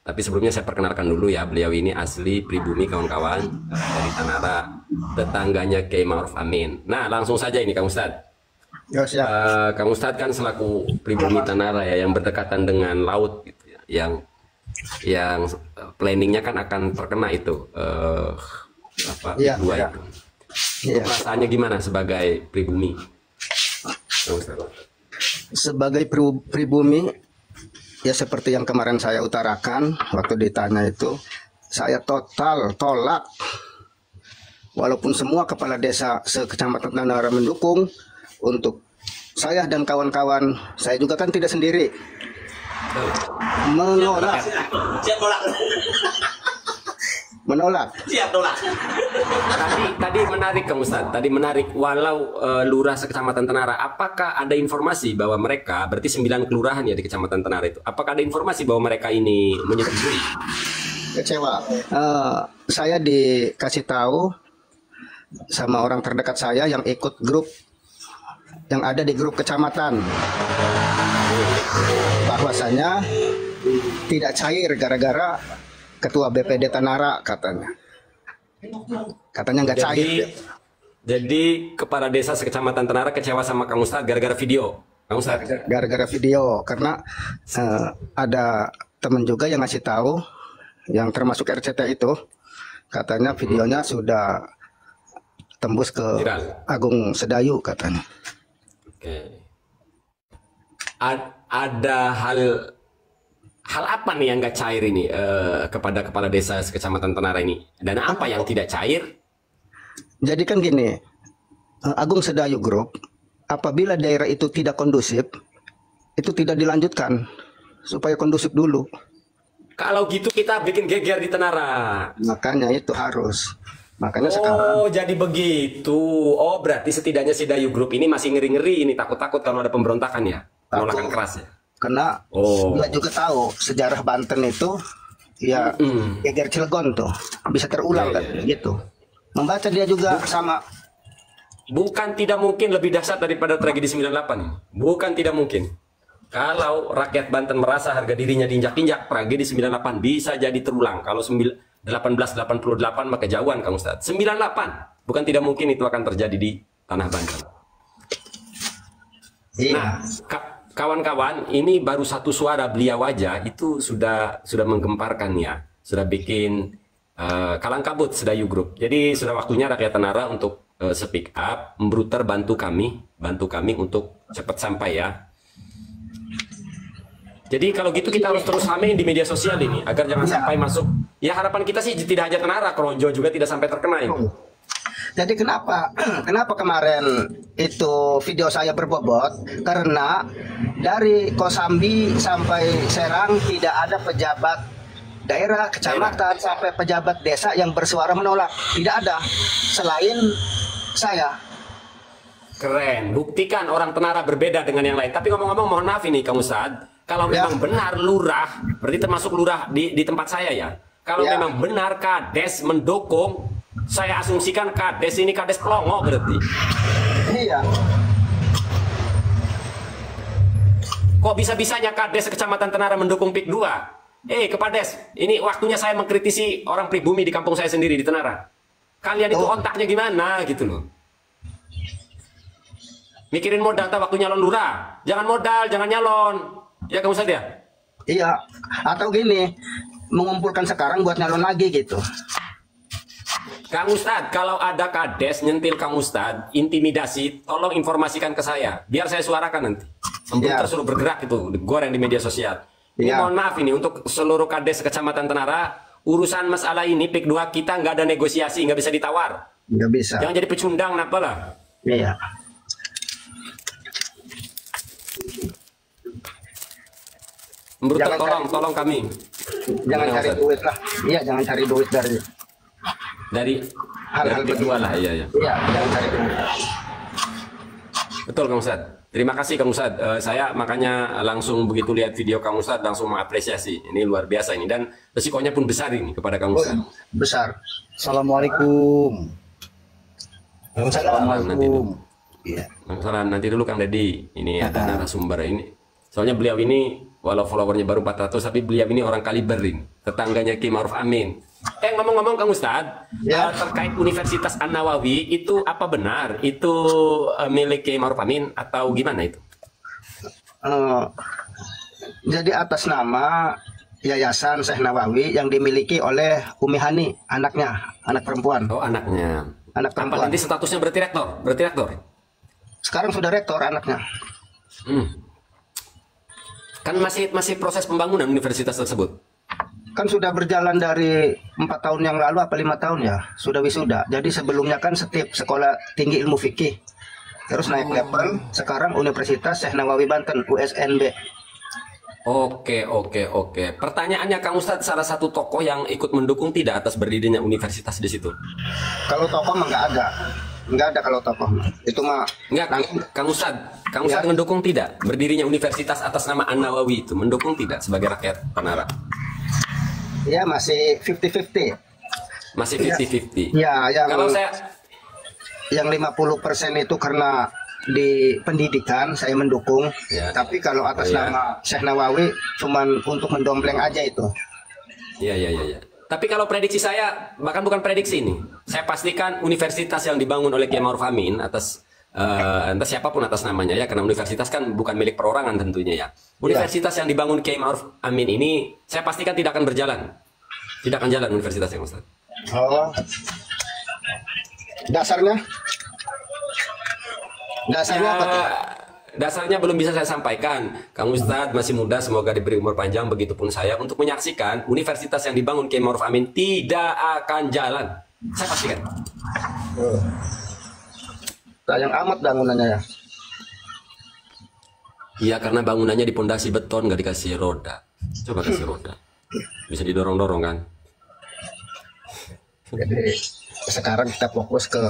Tapi sebelumnya saya perkenalkan dulu ya, beliau ini asli pribumi kawan-kawan, dari Tanara, tetangganya Kiai Ma'ruf Amin. Nah, langsung saja ini Kang Ustadz. Ya, siap. Kang Ustadz kan selaku pribumi Tanara ya, yang berdekatan dengan laut gitu ya, yang planningnya kan akan terkena itu Iya, dua iya. itu. Iya. Perasaannya gimana sebagai pribumi? Kang Ustadz. Sebagai pribumi, ya seperti yang kemarin saya utarakan waktu ditanya itu, saya total tolak. Walaupun semua kepala desa sekecamatan Tanara mendukung untuk saya dan kawan-kawan, saya juga kan tidak sendiri, menolak. Siap tolak. Menolak. Siap tolak. Tadi menarik Kang Ustadz, tadi menarik, walau lurah sekecamatan Tanara, apakah ada informasi bahwa mereka, berarti 9 kelurahan ya di kecamatan Tanara itu, apakah ada informasi bahwa mereka ini menyetujui? Kecewa. Saya dikasih tahu sama orang terdekat saya yang ikut grup, yang ada di grup kecamatan, bahwasanya tidak cair gara-gara ketua BPD Tanara katanya nggak cair. Jadi kepala desa sekecamatan Tanara kecewa sama Kang Ustadz gara-gara video. Kang Ustadz. Gara-gara video, karena ada temen juga yang ngasih tahu, yang termasuk RCT itu, katanya videonya sudah tembus ke Viral. Agung Sedayu katanya. Oke. Ada hal apa nih yang nggak cair ini kepada kepala desa sekecamatan Tanara ini? Dan apa yang tidak cair? Jadi kan gini, Agung Sedayu Group, apabila daerah itu tidak kondusif, itu tidak dilanjutkan, supaya kondusif dulu. Kalau gitu kita bikin geger di Tanara. Makanya itu harus. Makanya Oh, sekarang jadi begitu. Oh, berarti setidaknya si Dayu Group ini masih ngeri-ngeri ini, takut-takut kalau ada pemberontakan ya, penolakan keras ya. karena dia juga tahu sejarah Banten itu, ya geger Cilegon tuh bisa terulang kan, gitu. Membaca dia juga sama. Bukan tidak mungkin lebih dahsyat daripada tragedi 98 ini. Bukan tidak mungkin. Kalau rakyat Banten merasa harga dirinya diinjak-injak, tragedi 98 bisa jadi terulang. Kalau 1888 maka jauhan Kang Ustadz. 98 bukan tidak mungkin itu akan terjadi di tanah Banten. Iya. Nah, kawan-kawan, ini baru satu suara beliau aja itu sudah menggemparkan ya, sudah bikin kalang kabut Sedayu Group. Jadi sudah waktunya rakyat Tanara untuk speak up, membruter, bantu kami untuk cepat sampai ya. Jadi kalau gitu kita harus terus ramein di media sosial ini agar jangan sampai masuk. Ya harapan kita sih tidak hanya Tanara, Kronjo juga tidak sampai terkena ini. Jadi kenapa kemarin itu video saya berbobot? Karena dari Kosambi sampai Serang tidak ada pejabat daerah, kecamatan, sampai pejabat desa yang bersuara menolak. Tidak ada, selain saya. Keren, buktikan orang Tanara berbeda dengan yang lain. Tapi ngomong-ngomong, mohon maaf ini Kang Ustadz, kalau memang benar lurah, berarti termasuk lurah di tempat saya ya. Kalau memang benar Kades mendukung, saya asumsikan Kades ini Kades Pelongo berarti. Iya. Kok bisa-bisanya Kades Kecamatan Tanara mendukung PIK 2? Kepades, ini waktunya saya mengkritisi orang pribumi di kampung saya sendiri di Tanara. Kalian itu otaknya gimana gitu loh. Mikirin modal, tak waktu nyalon lurah. Jangan modal, jangan nyalon. Ya Kang Ustadz ya? Iya, atau gini, mengumpulkan sekarang buat nyalon lagi gitu. Kang Ustadz, kalau ada Kades nyentil Kang Ustadz, intimidasi, tolong informasikan ke saya. Biar saya suarakan nanti. Sebelum suruh bergerak itu, goreng di media sosial. Ini mohon maaf ini, untuk seluruh Kades Kecamatan Tanara, urusan masalah ini, PIK 2 kita nggak ada negosiasi, nggak bisa ditawar. Nggak bisa. Jangan jadi pecundang, napa lah. Iya. Brutal, tolong kami. Jangan cari duit lah. Iya, jangan cari duit dari hal-hal kedua lah. Iya. Iya, jangan cari duit. Betul Kang Ustadz. Terima kasih Kang Ustadz. Saya makanya langsung begitu lihat video Kang Ustadz langsung mengapresiasi. Ini luar biasa ini, dan resikonya pun besar ini kepada Kang Ustadz. Besar. Assalamualaikum. Iya. Nanti dulu Kang Deddy. Ini ada narasumber ini. Soalnya beliau ini Walau followernya baru 400, tapi beliau ini orang Kaliberin, tetangganya Ki Ma'ruf Amin. Ngomong-ngomong Kang Ustadz, Ya. terkait Universitas An-Nawawi, itu apa benar? Itu milik Ki Ma'ruf Amin atau gimana itu? Jadi atas nama Yayasan Syekh Nawawi yang dimiliki oleh Umi Hani, anaknya, anak perempuan. Oh, anaknya. Anak Apa perempuan. nanti statusnya berarti rektor? Berarti rektor? Sekarang sudah rektor anaknya. Kan masih proses pembangunan universitas tersebut. Kan sudah berjalan dari 4 tahun yang lalu apa 5 tahun ya, sudah wisuda. Jadi sebelumnya kan STIP, Sekolah Tinggi Ilmu Fikih. Terus naik level, sekarang Universitas Syekh Nawawi Banten, USNB. Oke. Pertanyaannya Kang Ustadz, salah satu tokoh yang ikut mendukung tidak atas berdirinya universitas di situ? Kalau tokoh mah nggak ada kalau tokoh mah. Itu mah Enggak, Kang Ustadz mendukung tidak berdirinya universitas atas nama An-Nawawi itu? Mendukung tidak sebagai rakyat Panara? ya masih 50-50. Masih 50-50. Ya, Kalau saya yang 50% itu karena di pendidikan saya mendukung, Ya. tapi kalau atas Ya. nama Syekh Nawawi cuman untuk mendompleng aja itu. Iya. Tapi kalau prediksi saya, bahkan bukan prediksi ini, saya pastikan universitas yang dibangun oleh Kiai Ma'ruf Amin atas entah siapapun atas namanya ya, karena universitas kan bukan milik perorangan tentunya ya. Universitas yang dibangun Kiai Ma'ruf Amin ini, saya pastikan tidak akan berjalan, tidak akan jalan universitas yang Ustaz. Oh, dasarnya apa tuh? Dasarnya belum bisa saya sampaikan. Kang Ustadz masih muda, semoga diberi umur panjang. Begitupun saya untuk menyaksikan universitas yang dibangun Kiai Ma'ruf Amin tidak akan jalan. Saya pastikan. Sayang amat bangunannya ya. Iya, karena bangunannya dipondasi beton, nggak dikasih roda. Coba kasih roda, bisa didorong-dorong kan? Jadi sekarang kita fokus ke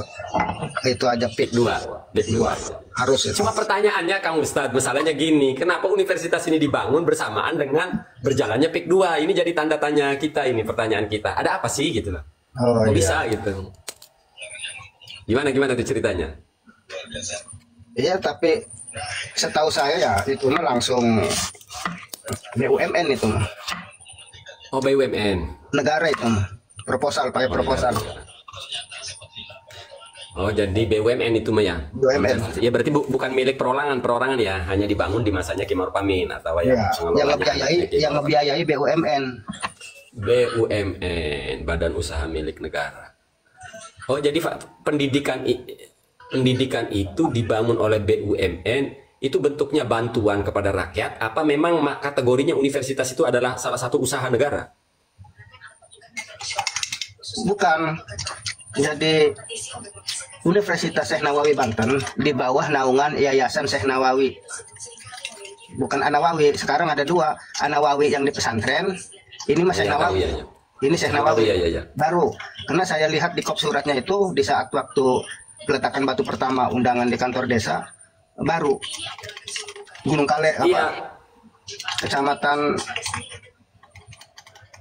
itu aja PIK 2, PIK 2. harus itu. Cuma pertanyaannya Kang Ustadz, masalahnya gini, kenapa universitas ini dibangun bersamaan dengan berjalannya PIK 2? Ini jadi tanda tanya kita, ini pertanyaan kita. Ada apa sih gitu loh? Oh, Kok iya. bisa gitu? Gimana tuh ceritanya? Iya, tapi setahu saya ya itu mah langsung BUMN itu mah. Oh, BUMN. Negara itu mah. Proposal, pakai proposal. Oh, jadi BUMN itu mah ya? BUMN. Ya berarti bukan milik perorangan ya, hanya dibangun di masanya Ki Ma'ruf Amin atau Ya, pengelolanya yang ngebiayai BUMN. BUMN, Badan Usaha Milik Negara. Oh, jadi pendidikan itu dibangun oleh BUMN, itu bentuknya bantuan kepada rakyat, apa memang kategorinya universitas itu adalah salah satu usaha negara? Bukan. Jadi Universitas Syekh Nawawi Banten di bawah naungan Yayasan Syekh Nawawi. Bukan An-Nawawi. Sekarang ada dua, An-Nawawi yang di pesantren. Ini Mas Syekh Ya, tahu, Nawawi. ya. Ini Syekh Nawawi. Ya. Baru. Karena saya lihat di kop suratnya itu di saat waktu peletakan batu pertama undangan di kantor desa, baru Gunung Kale apa? Iya. Kecamatan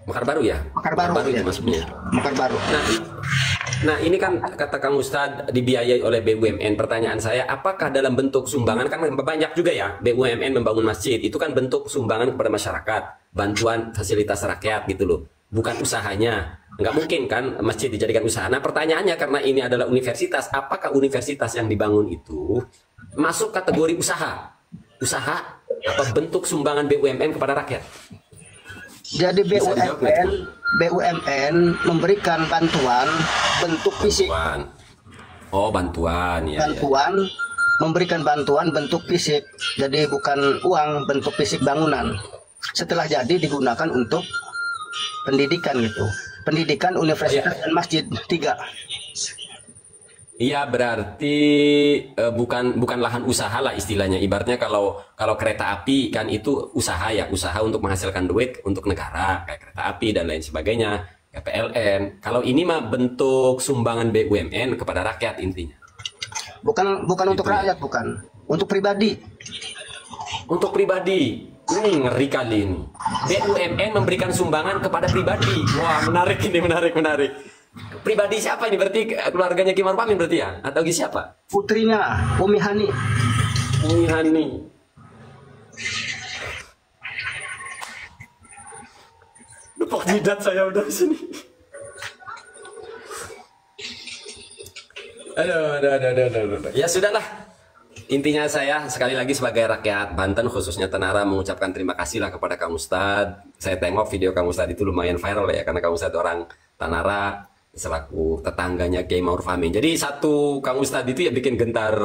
Mekar Baru ya? Mekar Baru, itu ya. maksudnya. Mekar Baru. Nah, ini kan kata Kang Ustadz dibiayai oleh BUMN. Pertanyaan saya, apakah dalam bentuk sumbangan, kan banyak juga ya BUMN membangun masjid, itu kan bentuk sumbangan kepada masyarakat, bantuan fasilitas rakyat gitu loh, bukan usahanya. Nggak mungkin kan masjid dijadikan usaha. Nah, pertanyaannya, karena ini adalah universitas, apakah universitas yang dibangun itu masuk kategori usaha? Usaha apa bentuk sumbangan BUMN kepada rakyat? Jadi Bisa dijawab nggak? BUMN memberikan bantuan bentuk fisik. Bantuan. Oh, bantuan ya. Bantuan memberikan bantuan bentuk fisik. Jadi bukan uang, bentuk fisik bangunan. Setelah jadi digunakan untuk pendidikan gitu. Pendidikan, universitas, dan masjid 3. Iya, berarti bukan lahan usaha lah istilahnya. Ibaratnya kalau kereta api kan itu usaha ya, usaha untuk menghasilkan duit untuk negara, kayak kereta api dan lain sebagainya, kayak PLN. Kalau ini mah bentuk sumbangan BUMN kepada rakyat intinya. Bukan untuk Gitu ya. rakyat, bukan. Untuk pribadi. Untuk pribadi. Ngeri kali ini. BUMN memberikan sumbangan kepada pribadi. Wah, menarik ini, menarik. Pribadi siapa ini? Berarti keluarganya Ki Ma'ruf Amin berarti ya? Atau siapa? Putrinya, Umi Hani. Umi Hani. Jidat saya udah di sini. Aduh. Ya sudahlah. Intinya saya sekali lagi sebagai rakyat Banten khususnya Tenara mengucapkan terima kasih lah kepada Kang Ustadz. Saya tengok video Kang Ustadz itu lumayan viral ya, karena Kang Ustadz orang Tenara selaku tetangganya Kiai Ma'ruf Amin. Jadi satu Kang Ustadz itu ya bikin gentar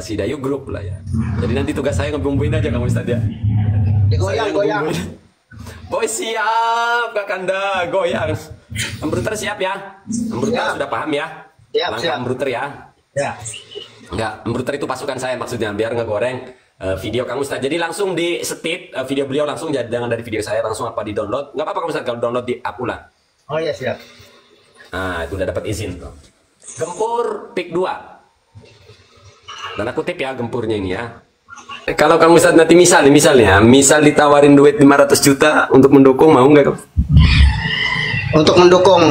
si Dayu Group lah ya. Jadi nanti tugas saya ngebumbuin aja Kang Ustadz ya. Goyang. Boy siap Kakanda, goyang. Ambruter siap ya? Ambruter sudah paham ya? Langkah Ambruter ya? Ya. Enggak, Ambruter itu pasukan saya maksudnya, biar ngegoreng video Kang Ustadz. Jadi langsung di setit video beliau langsung, jangan dari video saya langsung apa di download. Nggak apa-apa Kang Ustadz kalau download di Apula. Oh iya siap. Nah itu udah dapat izin tuh. Gempur pick 2. Dan aku tip ya gempurnya ini ya. Kalau Kang Ustadz nanti misal ditawarin duit 500 juta untuk mendukung, mau nggak Kang? Untuk mendukung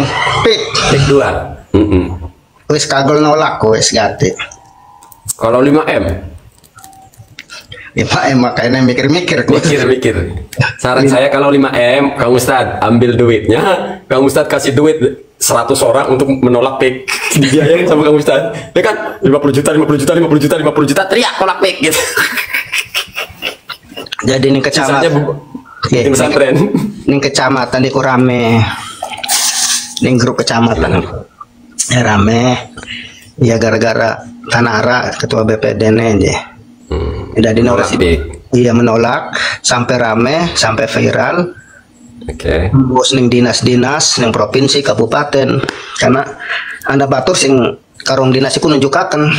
pick 2. Wis kagol nolak wis gati. Kalau 5M? 5M makanya mikir-mikir. Mikir. Saran saya kalau 5M, Kang Ustadz ambil duitnya, Kang Ustadz kasih duit 100 orang untuk menolak PIK. Dibiayain sama Kang Ustadz. Ya kan? 50 juta, teriak tolak PIK gitu. Jadi ini kecamatan. Di pesantren. Ini kecamatan di Kurame. Ini grup kecamatan. Ya rame. Ya gara-gara Tanara ketua BPD aja. Jadi iya menolak sampai rame, sampai viral. Oke. Bos ning dinas-dinas ning provinsi kabupaten karena Anda batur sing karung dinas iku nunjukaken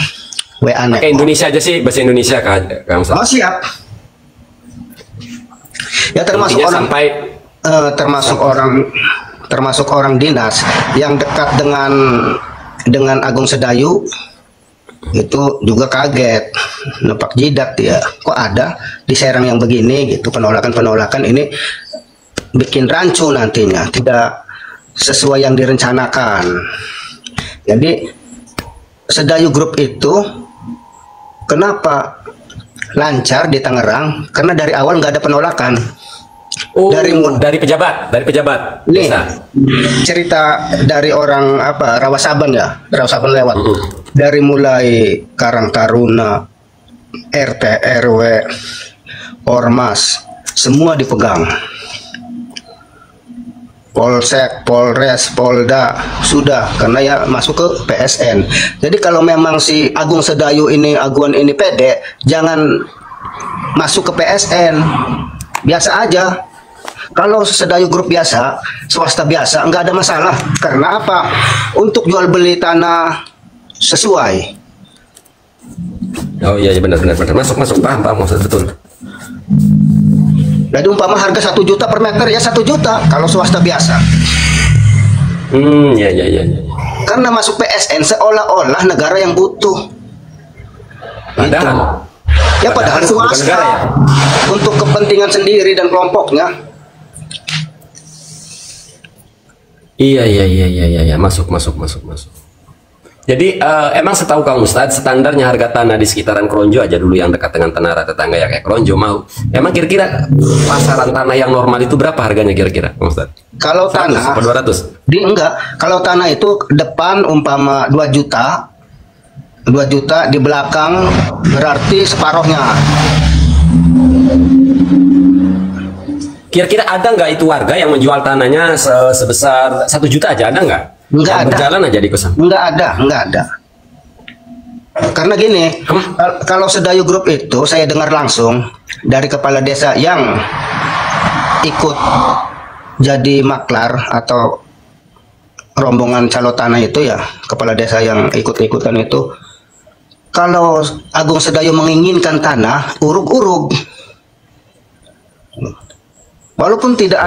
WA-nya. Pakai Indonesia aja sih, bahasa Indonesia Kang Ustaz. Oh siap. Ya termasuk intinya orang sampai termasuk orang dinas yang dekat dengan Agung Sedayu itu juga kaget, nepak jidat ya, kok ada di Serang yang begini gitu, penolakan ini bikin rancu nantinya, tidak sesuai yang direncanakan. Jadi Sedayu Group itu kenapa lancar di Tangerang? Karena dari awal nggak ada penolakan. Dari pejabat nih, cerita dari orang Rawasaban lewat. Dari mulai Karang Taruna, RT, RW, Ormas, semua dipegang. Polsek, Polres, Polda, sudah, karena ya masuk ke PSN. Jadi kalau memang si Agung Sedayu ini, Aguan ini pede, jangan masuk ke PSN. Biasa aja. Kalau Sedayu Group biasa, swasta biasa, nggak ada masalah. Karena apa? Untuk jual beli tanah sesuai. Oh iya benar. Masuk paham maksud betul. Jadi umpama harga 1 juta per meter ya 1 juta kalau swasta biasa. Iya. Karena masuk PSN seolah-olah negara yang butuh. Padahal padahal swasta negara, ya? Untuk kepentingan sendiri dan kelompoknya. Iya, masuk. Jadi emang setahu Kang Ustadz standarnya harga tanah di sekitaran Kronjo aja dulu yang dekat dengan Tenara tetangga ya kayak Kronjo mau. Emang kira-kira pasaran tanah yang normal itu berapa harganya kira-kira Kang Ustadz? Kalau tanah 200? Kalau tanah itu depan umpama 2 juta, di belakang berarti separohnya. Kira-kira ada nggak itu warga yang menjual tanahnya sebesar 1 juta aja, ada nggak? Nggak ada. Berjalan aja di kosan? Nggak ada. Karena gini, kalau Sedayu Group itu saya dengar langsung dari kepala desa yang ikut jadi maklar atau rombongan calo tanah itu ya, kepala desa yang ikut-ikutan itu, kalau Agung Sedayu menginginkan tanah, urug-urug. Walaupun tidak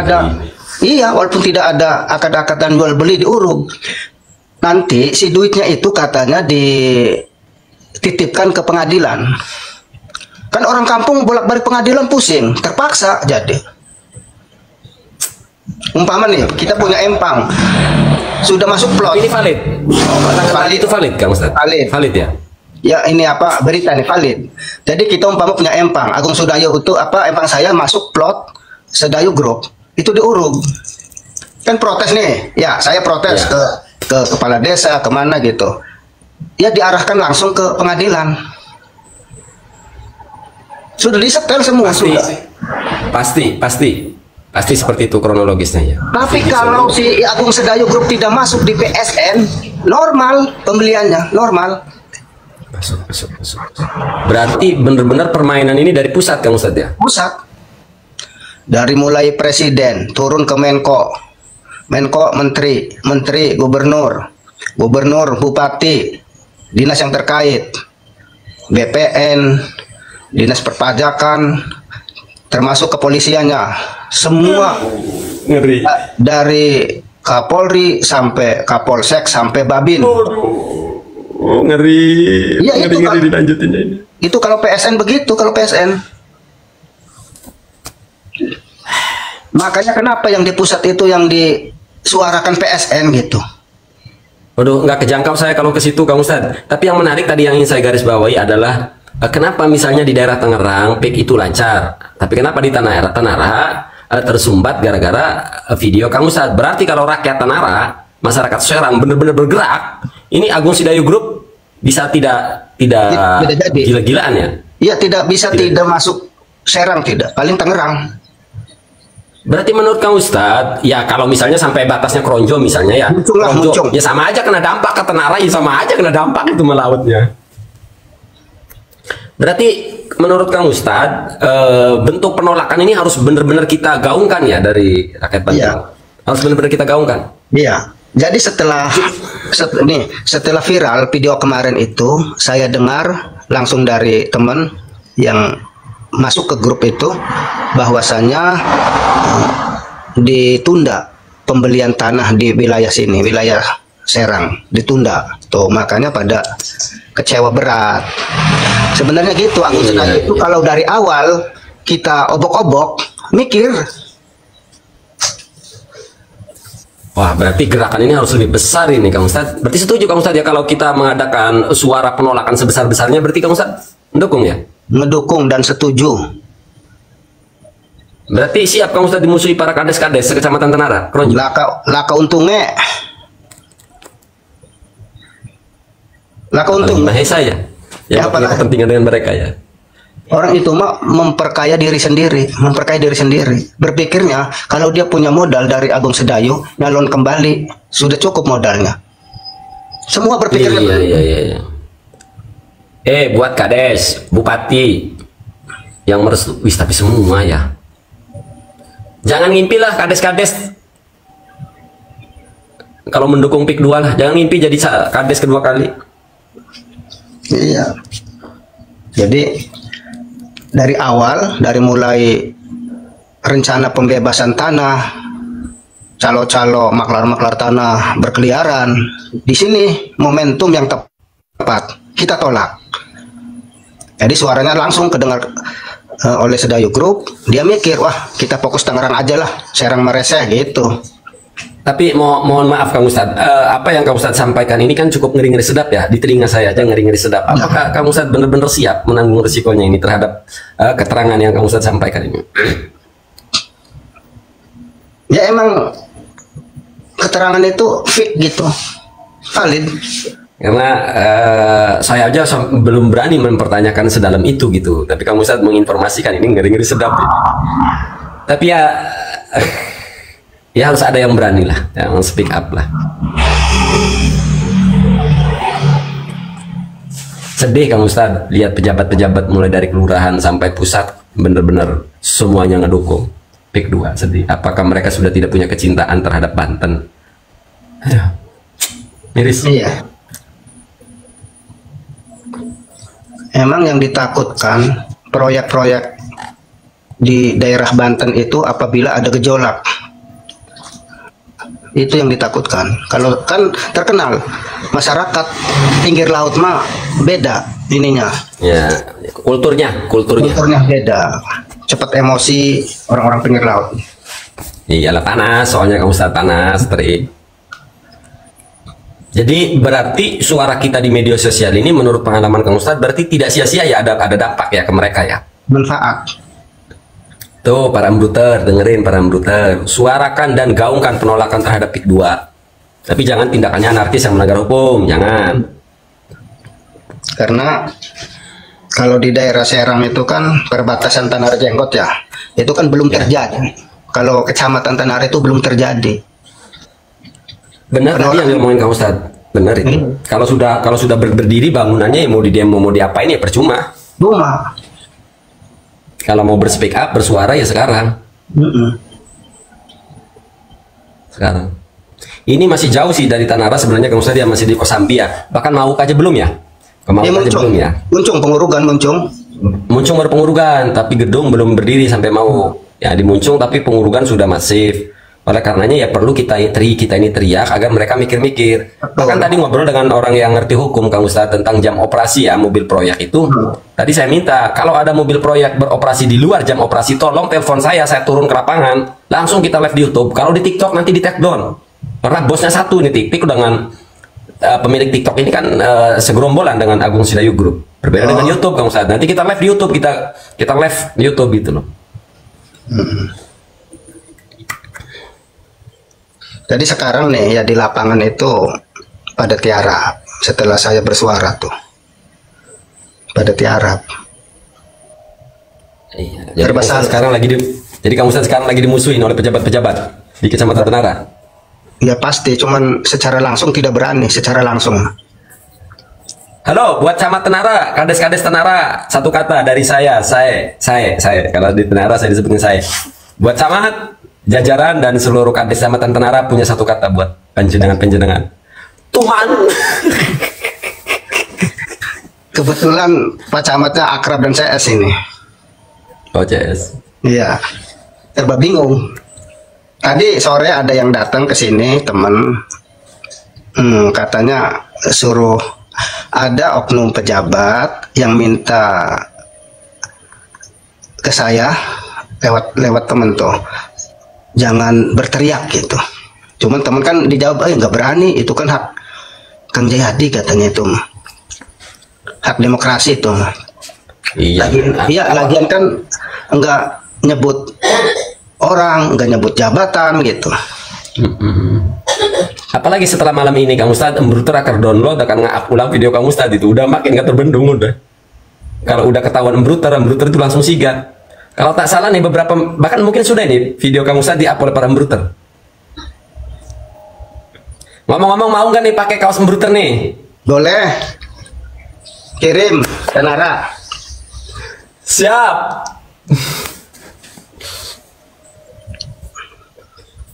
ada akad-akadan jual beli diurug, nanti si duitnya itu katanya dititipkan ke pengadilan. Kan orang kampung bolak-balik pengadilan pusing, terpaksa jadi. Umpama nih, kita punya empang, sudah masuk plot. Ini valid? Valid itu valid Kang Ustadz? Valid ya? Ya ini berita nih valid. Jadi kita umpama punya empang, Agung Sedayu itu empang saya masuk plot Sedayu Group, itu diuruk. Kan protes nih, ya saya protes ke kepala desa, kemana gitu. Ya diarahkan langsung ke pengadilan. Sudah disetel semua, sudah. Pasti seperti itu kronologisnya ya. Tapi kalau si Agung Sedayu Group tidak masuk di PSN, normal pembeliannya, normal. Masuk. Berarti benar-benar permainan ini dari pusat Kang Ustadz ya? Pusat. Dari mulai presiden turun ke Menko, menteri, gubernur, bupati, dinas yang terkait, BPN, dinas perpajakan, termasuk kepolisiannya, semua ngeri. Dari Kapolri sampai Kapolsek sampai Babin. Oh, ngeri. Ya, ngeri dilanjutin ini. Itu kalau PSN begitu, kalau PSN. Makanya kenapa yang di pusat itu yang disuarakan PSN gitu. Waduh, nggak kejangkau saya kalau ke situ Kang Ustadz. Tapi yang menarik tadi yang ingin saya garis bawahi adalah kenapa misalnya di daerah Tangerang PIK itu lancar, tapi kenapa di Tanara tersumbat gara-gara video Kang Ustadz. Berarti kalau rakyat Tanara, masyarakat Serang benar-benar bergerak, ini Agung Sedayu Group bisa tidak gila-gilaan ya? Iya, tidak bisa tidak masuk Serang, tidak, paling Tangerang. Berarti menurut Kang Ustadz, ya kalau misalnya sampai batasnya Kronjo misalnya ya, muncul. Ya sama aja kena dampak ke Tanara, ya sama aja kena dampak itu melautnya. Berarti menurut Kang Ustadz, bentuk penolakan ini harus benar-benar kita gaungkan ya dari rakyat Banten. Iya. Harus benar-benar kita gaungkan. Iya. Jadi setelah viral video kemarin itu, saya dengar langsung dari teman yang masuk ke grup itu bahwasanya ditunda pembelian tanah di wilayah sini, wilayah Serang ditunda. Tuh makanya pada kecewa berat. Sebenarnya gitu Agung Sedayu itu kalau dari awal kita obok-obok mikir. Wah, berarti gerakan ini harus lebih besar ini Kang Ustadz. Berarti setuju Kang Ustadz ya kalau kita mengadakan suara penolakan sebesar-besarnya, berarti Kang Ustadz mendukung ya? Mendukung dan setuju. Berarti siap Kang Ustadz dimusuhi para kades-kades sekecamatan Tanara, Kronjo? Laka untungnya. Laka untung. Mahesa ya? Ya, punya kepentingan dengan mereka ya? Orang itu mah memperkaya diri sendiri, berpikirnya kalau dia punya modal dari Agung Sedayu, nyalon kembali, sudah cukup modalnya. Semua berpikirnya. Iya. Buat kades, bupati yang merestui, tapi semua ya. Jangan ngimpilah kades-kades. Kalau mendukung PIK 2 lah, jangan ngimpi jadi kades kedua kali. Iya. Jadi dari awal, dari mulai rencana pembebasan tanah, calo-calo maklar-maklar tanah berkeliaran, di sini momentum yang tepat kita tolak. Jadi suaranya langsung kedengar oleh Sedayu Group. Dia mikir, wah kita fokus Tangerang aja lah, Serang mereseh gitu. Tapi mohon maaf Kang Ustadz, apa yang Kang Ustadz sampaikan ini kan cukup ngeri-ngeri sedap ya, di telinga saya aja ngeri-ngeri sedap. Apakah Kang Ustadz benar-benar siap menanggung risikonya ini terhadap keterangan yang Kang Ustadz sampaikan ini? Ya emang keterangan itu fit gitu, valid. Karena saya aja belum berani mempertanyakan sedalam itu gitu. Tapi Kang Ustadz menginformasikan ini ngeri-ngeri sedap. Tapi ya, ya harus ada yang berani lah, yang speak up lah. Sedih Kang Ustadz lihat pejabat-pejabat mulai dari kelurahan sampai pusat benar-benar semuanya ngedukung PIK 2. Sedih. Apakah mereka sudah tidak punya kecintaan terhadap Banten? Aduh, miris. Iya. Emang yang ditakutkan proyek-proyek di daerah Banten itu apabila ada gejolak. Itu yang ditakutkan. Kalau kan terkenal masyarakat pinggir laut mah beda ininya. Ya, kulturnya beda. Cepat emosi orang-orang pinggir laut. Iyalah panas, soalnya Kang Ustadz panas, terik. Jadi berarti suara kita di media sosial ini menurut pengalaman Kang Ustadz berarti tidak sia-sia ya, ada dampak ya ke mereka ya. Manfaat. Tuh para embruter, dengerin para embruter, suarakan dan gaungkan penolakan terhadap PIK 2. Tapi jangan tindakannya anarkis yang melanggar hukum, jangan. Karena kalau di daerah Serang itu kan perbatasan Tanah Jenggot ya, itu kan belum terjadi. Kalau kecamatan Tanah itu belum terjadi. Benar tadi yang ngomongin Kang Ustadz, benar itu. Kalau sudah berdiri bangunannya ya mau di demo mau diapain ya percuma. Cuma kalau mau berspeak up, bersuara ya sekarang. Sekarang. Ini masih jauh sih dari Tanara sebenarnya Kang Ustadz, dia masih di Kosambia. Bahkan Mauk aja belum ya? Mauk aja belum ya? Muncung Pengurugan, Muncung baru Pengurugan, tapi gedung belum berdiri sampai Mauk. Ya di Muncung tapi Pengurugan sudah masif. Oleh karenanya ya perlu kita ini teriak agar mereka mikir-mikir. Bahkan tadi ngobrol dengan orang yang ngerti hukum Kang Ustadz tentang jam operasi ya mobil proyek itu. Tadi saya minta kalau ada mobil proyek beroperasi di luar jam operasi, tolong telepon saya turun ke lapangan, langsung kita live di YouTube. Kalau di TikTok nanti di take down. Karena bosnya satu nih TikTok dengan pemilik TikTok ini kan segerombolan dengan Agung Sidayu Group. Berbeda dengan YouTube Kang Ustadz. Nanti kita live di YouTube, kita live di YouTube gitu loh. Jadi sekarang nih ya di lapangan itu pada tiarap setelah saya bersuara tuh pada tiarap. Iya. Jadi Kang Ustadz sekarang lagi dimusuhin oleh pejabat-pejabat di Kecamatan Tanara. Ya pasti, cuman secara langsung tidak berani secara langsung. Halo, buat Camat Tanara, kades-kades Tanara, satu kata dari saya. Kalau di Tanara saya disebutin saya. Buat camat, jajaran dan seluruh kades Kecamatan Tanara punya satu kata buat penjenengan. Tuman. Kebetulan Pak Camatnya akrab dan CS ini. Oh CS. Iya. Serba bingung. Tadi sore ada yang datang ke sini teman, katanya suruh ada oknum pejabat yang minta ke saya lewat temen tuh, jangan berteriak gitu. Cuman teman kan dijawab, nggak berani, itu kan hak Kang Jayadi katanya itu, hak demokrasi itu. Iya, lagian kan nggak nyebut orang, nggak nyebut jabatan gitu. Apalagi setelah malam ini Kang Ustadz, embruter akan download, akan nge-up ulang video Kang Ustadz itu udah makin nggak terbendung udah. Kalau udah ketahuan embruter itu langsung sigat. Kalau tak salah nih beberapa, bahkan mungkin sudah ini video Kang Ustadz di-up oleh para embruter. Ngomong-ngomong, mau nggak nih pakai kaos embruter nih? Boleh. Kirim Tanara. Siap.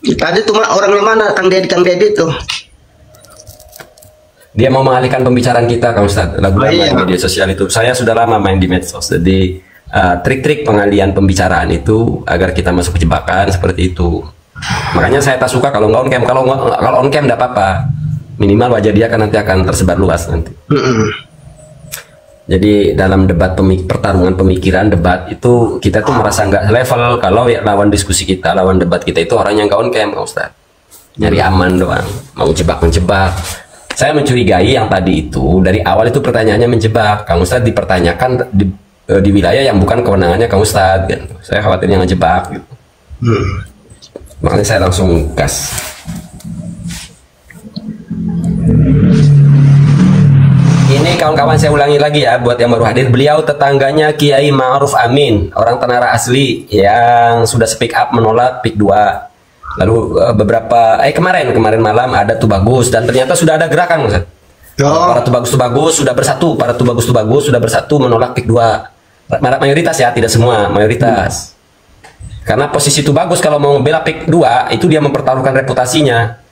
Tadi tuh orangnya mana Kang Dedi tuh? Dia mau mengalihkan pembicaraan kita Kang Ustadz. Di media sosial itu. Saya sudah lama main di medsos. Jadi trik-trik pengalihan pembicaraan itu agar kita masuk ke jebakan seperti itu. Makanya saya tak suka kalau nggak on cam. Kalau on cam tidak apa-apa. Minimal wajah dia kan nanti akan tersebar luas nanti. Jadi dalam debat pertarungan pemikiran debat itu kita tuh merasa nggak level kalau ya lawan diskusi kita, lawan debat kita itu orang yang nggak on cam, Ustaz. Nyari aman doang, mau menjebak. Saya mencurigai yang tadi itu dari awal itu pertanyaannya menjebak. Kang Ustaz dipertanyakan di wilayah yang bukan kewenangannya Kang Ustaz. Gitu. Saya khawatirnya ngejebak. Gitu. Makanya saya langsung gas. Ini kawan-kawan saya ulangi lagi ya buat yang baru hadir, beliau tetangganya Kiai Ma'ruf Amin, orang Tanara asli yang sudah speak up menolak PIK 2. Lalu beberapa kemarin malam ada Tubagus dan ternyata sudah ada gerakan Ustaz. Para Tubagus sudah bersatu menolak PIK 2. Mayoritas ya, tidak semua, mayoritas. Karena posisi Tubagus kalau mau membela PIK 2 itu dia mempertaruhkan reputasinya.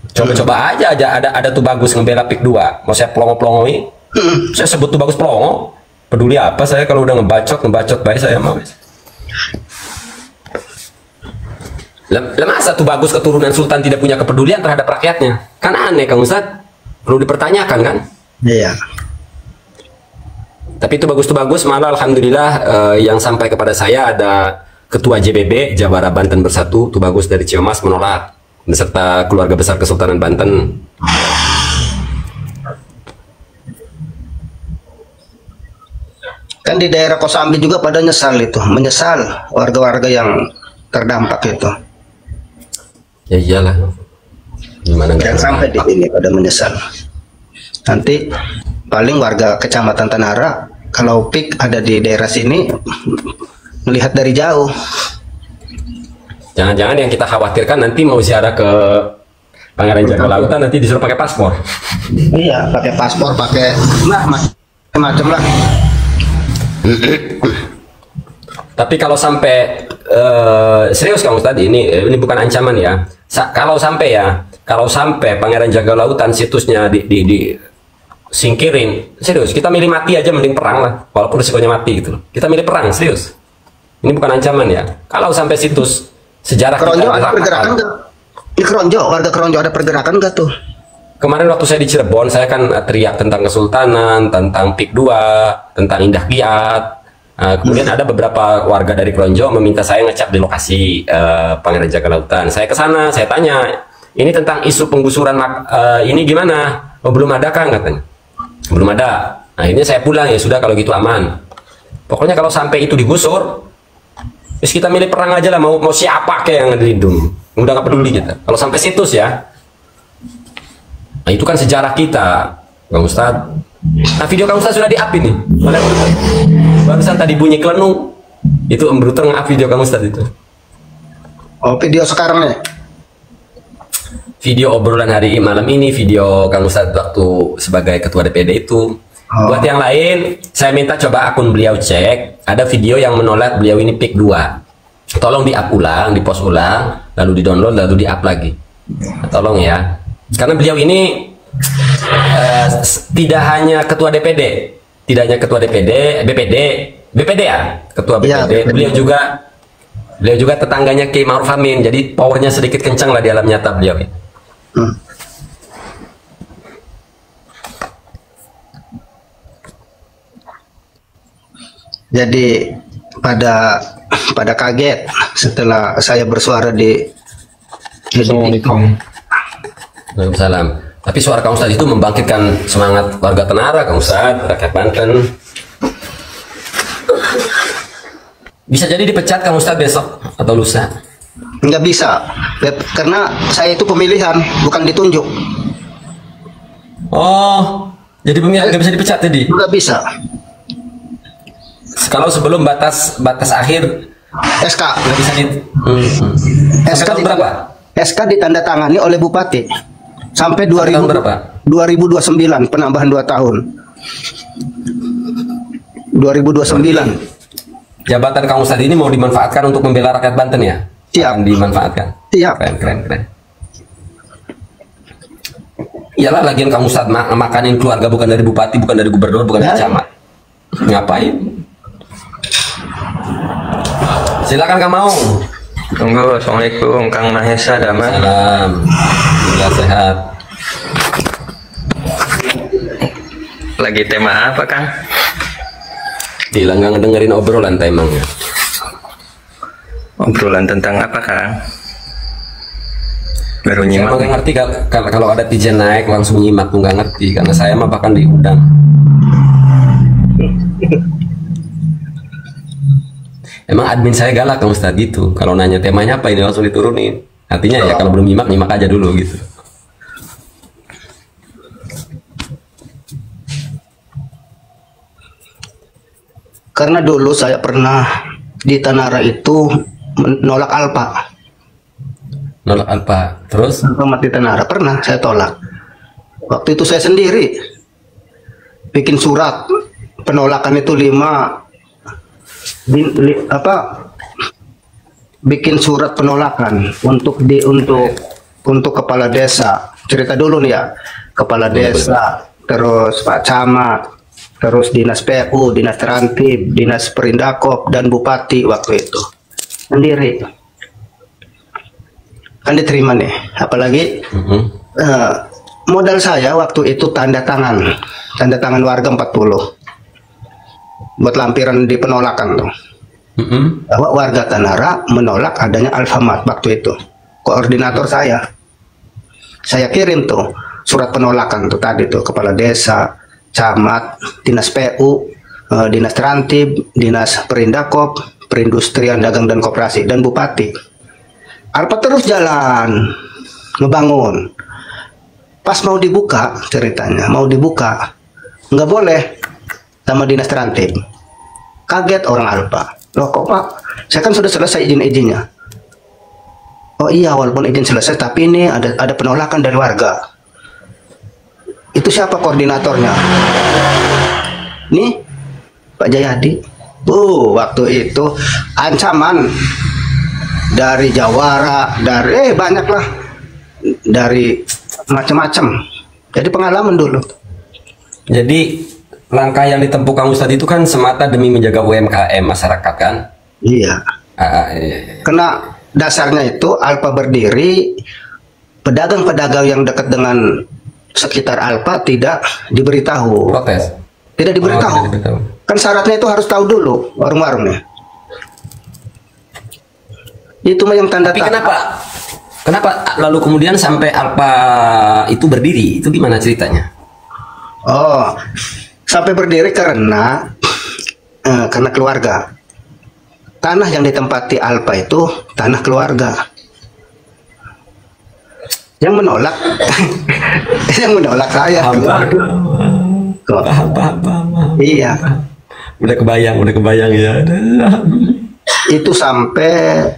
Coba-coba aja ada tuh bagus ngebela PIK 2. Mau saya pelongo-pelongoi, saya sebut tuh bagus pelongo. Peduli apa saya kalau udah ngebacot baik saya mau. Masa tuh bagus keturunan sultan tidak punya kepedulian terhadap rakyatnya? Kan aneh Kang Ustadz. Perlu dipertanyakan kan? Iya. Tapi itu bagus malah alhamdulillah yang sampai kepada saya ada Ketua JBB Jawara Banten Bersatu, tuh bagus dari Ciamas menolak beserta keluarga besar Kesultanan Banten. Kan di daerah Kosambi juga pada nyesal itu, menyesal warga-warga yang terdampak itu. Ya iyalah. Gimana nggak Dan sampai di sini pada menyesal. Nanti paling warga Kecamatan Tanara kalau pik ada di daerah sini melihat dari jauh. Jangan-jangan yang kita khawatirkan nanti mau ziarah ke Pangeran Jaga Lautan nanti disuruh pakai paspor. Iya, pakai paspor, pakai macam-macam lah. Tapi kalau sampai serius Kang Ustadz, ini bukan ancaman ya. Kalau sampai Pangeran Jaga Lautan situsnya di singkirin, serius, kita milih mati aja mending perang lah, walaupun risikonya mati gitu loh. Kita milih perang, serius. Ini bukan ancaman ya. Kalau sampai situs sejarah Keronjo kita ada pergerakan nggak? Di Keronjo, warga Keronjo ada pergerakan nggak tuh? Kemarin waktu saya di Cirebon, saya kan teriak tentang Kesultanan, tentang PIK 2, tentang Indah Kiat. Kemudian ada beberapa warga dari Keronjo meminta saya ngecap di lokasi Pangeran Jaga Lautan. Saya ke sana, saya tanya, ini tentang isu penggusuran ini gimana? Oh, belum ada Kang, katanya. Belum ada. Nah, ini saya pulang, ya sudah kalau gitu aman. Pokoknya kalau sampai itu digusur, terus kita milih perang aja lah, mau siapa kayak yang dilindungi. Udah nggak peduli kita. Kalau sampai situs ya. Nah, itu kan sejarah kita, Kang Ustadz. Nah, video Kang Ustadz sudah di-up ini. Barusan tadi bunyi kelenung. Itu Om Bruter nge-up video Kang Ustadz itu. Oh, video sekarang nih? Video obrolan hari malam ini, video Kang Ustadz waktu sebagai ketua DPD itu. Buat yang lain, saya minta coba akun beliau cek. Ada video yang menolak beliau ini PIK 2. Tolong di-up ulang, di-post ulang, lalu di-download, lalu di-up lagi. Tolong ya. Karena beliau ini tidak hanya ketua DPD, tidak hanya ketua DPD, BPD ya, ketua BPD. Ya, beliau juga tetangganya Kiai Ma'ruf Amin. Jadi powernya sedikit kencang lah di alam nyata beliau. Jadi pada kaget setelah saya bersuara di Assalamualaikum. Waalaikumsalam. Tapi suara Kang Ustadz itu membangkitkan semangat warga Tenara, Kang Ustadz, rakyat Banten. Bisa jadi dipecat Kang Ustadz besok atau lusa? Nggak bisa, karena saya itu pemilihan, bukan ditunjuk. Oh, jadi pemilihan nggak bisa dipecat tadi? Nggak bisa. Kalau sebelum batas akhir SK nggak bisa di. SK berapa? SK ditandatangani oleh Bupati sampai 2029 penambahan 2 tahun. 2029. Jabatan Kang Ustadz ini mau dimanfaatkan untuk membela rakyat Banten ya? Siap. Dimanfaatkan. Siap. Keren. Iyalah, lagian Kang Ustadz makanin keluarga bukan dari bupati, bukan dari gubernur, bukan dari camat. Ngapain? Silakan Kang Maung. Tunggu. Assalamualaikum Kang Mahesa Damai. Salam. Ya, sehat. Lagi tema apa Kang? Bilang nggak ngedengerin obrolan temanya. Obrolan tentang apa Kang? Baru Saya nyimak. nggak ngerti kalau ada tijen naik langsung nyimak tuh nggak ngerti, karena saya mah bahkan diundang. Emang admin saya galak Kang Ustadz gitu. Kalau nanya temanya apa ini langsung diturunin. Artinya ya kalau belum nyimak aja dulu gitu. Karena dulu saya pernah di Tanara itu menolak Alpa. Nolak Alpa. Terus? Mati Tanara pernah saya tolak. Waktu itu saya sendiri bikin surat penolakan itu 5 bikin surat penolakan untuk kepala desa. Cerita dulu nih ya, kepala desa, terus Pak Camat, terus dinas PU, dinas Terantib, dinas Perindakop, dan bupati waktu itu sendiri. Kan diterima nih, apalagi modal saya waktu itu tanda tangan warga 40 buat lampiran di penolakan tuh. Bahwa warga Tanara menolak adanya Alfamart waktu itu. Koordinator saya kirim tuh surat penolakan tuh tadi tuh kepala desa, camat, dinas PU, Dinas Terantib, Dinas Perindakop, Perindustrian Dagang dan Koperasi, dan Bupati. Alpa terus jalan ngebangun. Pas mau dibuka ceritanya, nggak boleh sama Dinas Terantib. Kaget orang Alpa. Loh kok Pak, saya kan sudah selesai izin-izinnya. Oh iya, walaupun izin selesai, tapi ini ada penolakan dari warga. Itu siapa koordinatornya? Nih, Pak Jayadi. Waktu itu ancaman dari Jawara, dari banyak lah, dari macam-macam. Jadi pengalaman dulu. Jadi langkah yang ditempuh Kang Ustadz itu kan semata demi menjaga UMKM masyarakat kan? Iya. Iya. Karena dasarnya itu Alpa berdiri, pedagang-pedagang yang dekat dengan sekitar Alpa tidak diberitahu. Protes? Tidak diberitahu. Tidak diberitahu. Kan syaratnya itu harus tahu dulu warung-warungnya. Itu mah yang tanda. Tapi kenapa lalu kemudian sampai Alpa itu berdiri? Itu gimana ceritanya? Oh, sampai berdiri karena keluarga. Tanah yang ditempati Alpa itu tanah keluarga. Yang menolak, yang menolak saya. Iya. Udah kebayang ya. Itu sampai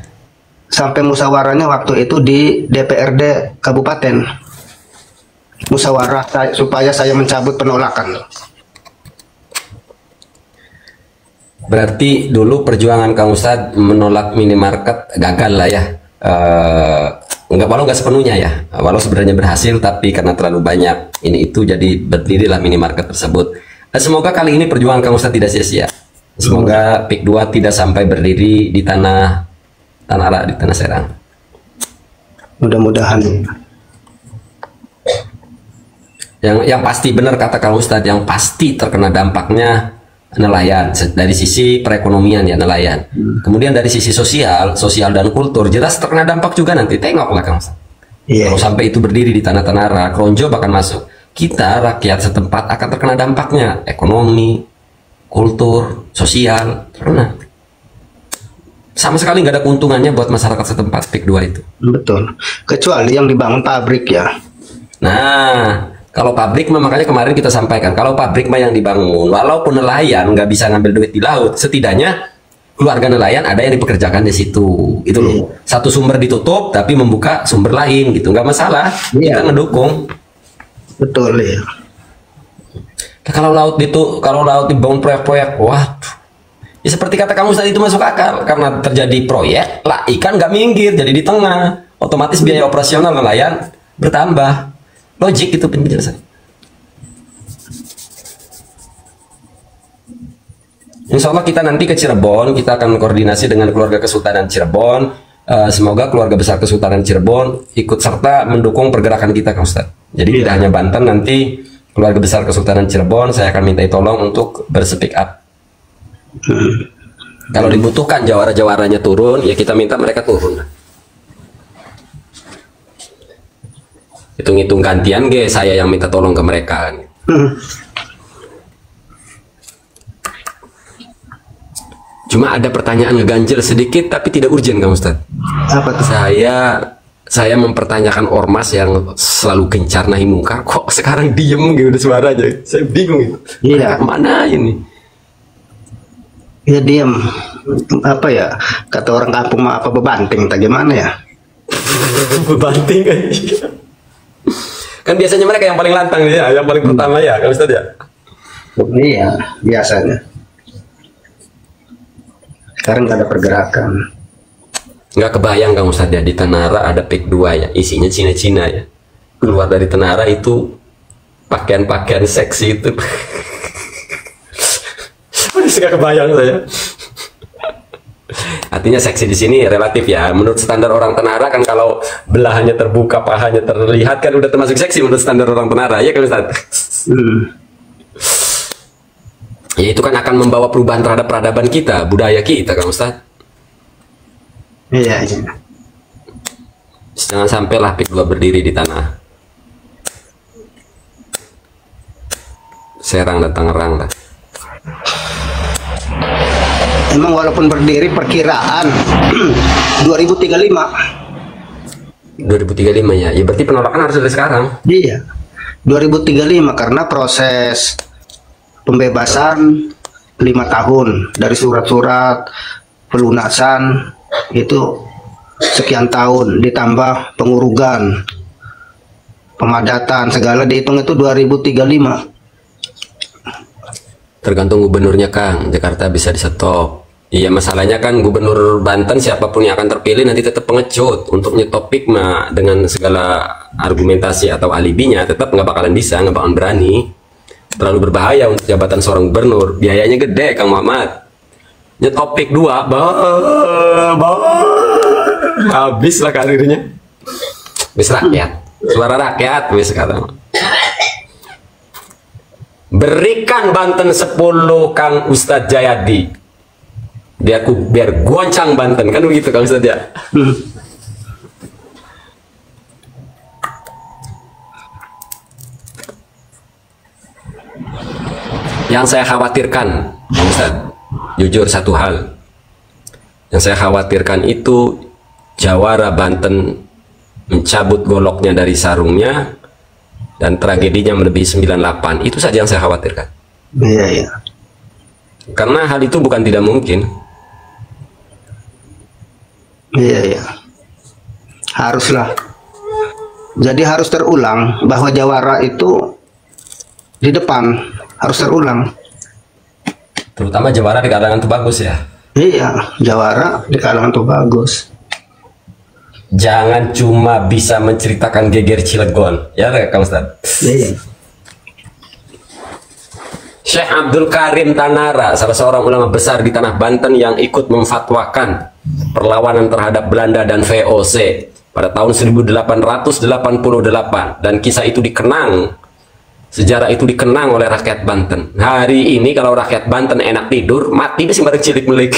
musyawarahnya waktu itu di DPRD Kabupaten. Musyawarah supaya saya mencabut penolakan. Berarti dulu perjuangan Kang Ustadz menolak minimarket gagal lah ya. Walau nggak sepenuhnya ya. Walau sebenarnya berhasil, tapi karena terlalu banyak ini itu, jadi berdirilah minimarket tersebut. Semoga kali ini perjuangan Kang Ustadz tidak sia-sia. Semoga PIK 2 tidak sampai berdiri di tanah Serang. Mudah-mudahan. Yang pasti benar kata Kang Ustadz, yang pasti terkena dampaknya nelayan dari sisi perekonomian ya, nelayan. Kemudian dari sisi sosial dan kultur jelas terkena dampak juga nanti. Tengoklah Kang Ustadz. Kalau sampai itu berdiri di tanah Tanara, Kronjo bahkan masuk. Kita rakyat setempat akan terkena dampaknya, ekonomi, kultur, sosial terkena. Sama sekali nggak ada keuntungannya buat masyarakat setempat PIK 2 itu. Betul. Kecuali yang dibangun pabrik ya. Nah, kalau pabrik makanya kemarin kita sampaikan, kalau pabrik yang dibangun, walaupun nelayan nggak bisa ngambil duit di laut, setidaknya keluarga nelayan ada yang dipekerjakan di situ. Itu loh. Satu sumber ditutup tapi membuka sumber lain gitu, nggak masalah. Kita ngedukung. Betul ya. Nah, kalau laut dibangun proyek-proyek, waduh. Ya seperti kata kamu tadi itu masuk akal, karena terjadi proyek, lah ikan nggak minggir, jadi di tengah, otomatis biaya operasional nelayan bertambah. Logik itu penjelasan. Insya Allah kita nanti ke Cirebon, kita akan koordinasi dengan keluarga Kesultanan Cirebon. Semoga keluarga besar Kesultanan Cirebon ikut serta mendukung pergerakan kita, Kang Ustadz. Jadi tidak hanya Banten, nanti keluarga besar Kesultanan Cirebon saya akan minta tolong untuk berspeak up. Kalau dibutuhkan jawara-jawaranya turun, ya kita minta mereka turun. Hitung-hitung gantian saya yang minta tolong ke mereka. Cuma ada pertanyaan ngeganjel sedikit tapi tidak urgent, Kang Ustadz. Apa tuh? Saya mempertanyakan ormas yang selalu gencar nahi mungkar, kok sekarang diem gitu suaranya. Saya bingung itu. Iya. Mana ini? Ya diam. Apa ya? Kata orang kampung mah apa bebanting, tak gimana ya? Bebanting kan? Kan biasanya mereka yang paling lantang ya, yang paling pertama ya, Kang Ustadz ya. Iya, biasanya. Sekarang nggak ada pergerakan. Nggak kebayang Kang Ustadz ya, di Tanara ada PIK 2 ya, isinya Cina-Cina ya. Keluar dari Tanara itu pakaian-pakaian seksi itu. Nggak kebayang saya. Artinya seksi di sini relatif ya. Menurut standar orang Tanara kan kalau belahannya terbuka, pahanya terlihat kan udah termasuk seksi menurut standar orang Tanara ya kan Ustaz? Ya itu kan akan membawa perubahan terhadap peradaban kita, budaya kita kan Ustaz? Iya. Jangan sampailah PIK 2 berdiri di tanah Serang dan Tangerang lah. Memang walaupun berdiri perkiraan 2035. 2035 ya. Ya berarti penolakan harus dari sekarang. Iya. 2035 karena proses pembebasan 5 tahun dari surat-surat pelunasan itu sekian tahun, ditambah pengurugan, pemadatan segala dihitung itu 2035. Tergantung gubernurnya Kang, Jakarta bisa di-stop. Iya, masalahnya kan gubernur Banten siapapun yang akan terpilih nanti tetap pengecut. Untuk nyetop mah dengan segala argumentasi atau alibinya tetap nggak bakalan bisa, nggak bakalan berani. Terlalu berbahaya untuk jabatan seorang gubernur, biayanya gede Kang Muhammad. Nyetop 2, habis lah karirnya. Bis rakyat, suara rakyat wis sekarang. Berikan Banten 10 Kang Ustadz Jayadi. Biar goncang Banten, kan begitu Kang Ustadz ya. Yang saya khawatirkan Kang Ustadz, jujur satu hal yang saya khawatirkan itu Jawara Banten mencabut goloknya dari sarungnya dan tragedinya melebihi 98. Itu saja yang saya khawatirkan. Iya, iya. Karena hal itu bukan tidak mungkin. Iya, iya. Haruslah. Jadi harus terulang bahwa Jawara itu di depan, harus terulang. Terutama Jawara di kalangan itu bagus ya. Iya, Jawara di kalangan itu bagus. Jangan cuma bisa menceritakan geger Cilegon, ya Kang Ustadz. Iya. Syekh Abdul Karim Tanara, salah seorang ulama besar di tanah Banten yang ikut memfatwakan perlawanan terhadap Belanda dan VOC pada tahun 1888, dan kisah itu dikenang, sejarah itu dikenang oleh rakyat Banten. Hari ini kalau rakyat Banten enak tidur, mati di sembarang cilik melik.